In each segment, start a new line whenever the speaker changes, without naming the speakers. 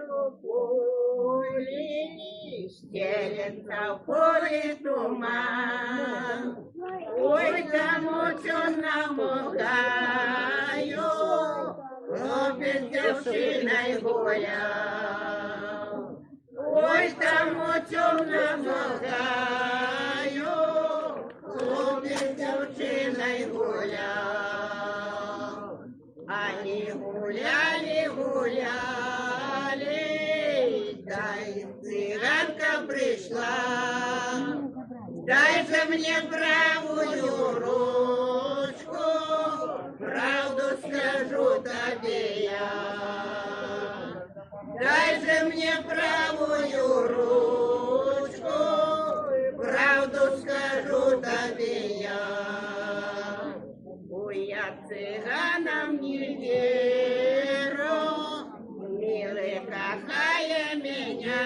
у полі, стелется в полі туман. Ой, там у чорному гаю, хлопець дівчиною гуляв. Ой, там у чорному гаю, хлопець дівчиною гуляв. Они гуляли, гуляли, да и цыганка пришла. Дай же мне правую ручку, правду скажу тебе я. Дай же мне правую ручку, правду скажу тебе я. Ой, я цыганам не верю, милый, какая меня.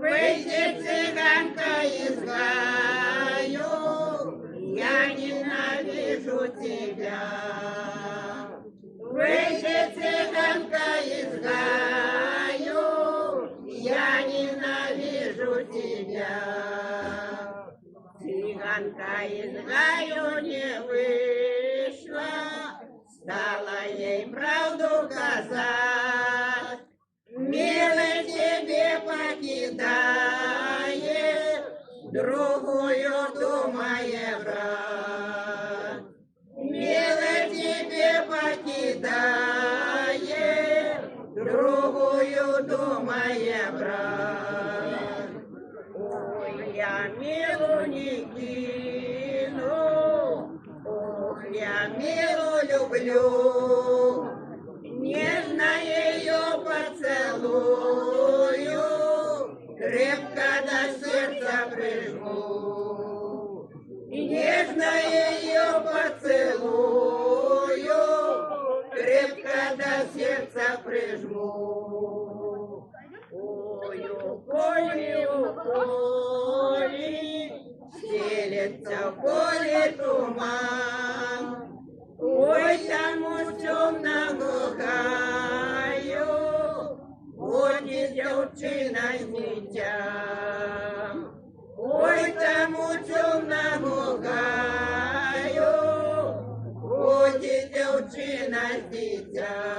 Выйди, цыганка, из гаю, я ненавижу тебя. Выйди, цыганка, из гаю, я ненавижу тебя. Цыганка из гаю не вышла, стала ей правду казать. Милый, тебе покидает, другую думая брат. Милый, тебе покидает, другую думая брат. Ой, я милу не кину, ох, я милу люблю. Нежно ее поцелую, крепко до сердца прижму. Нежно ее поцелую, крепко до сердца прижму. Ой, у поле, стелется в поле туман. Ой, там у темного гаю, ходит дівчина з дитям. Ой, там у темного гаю, ходит дівчина з дитям.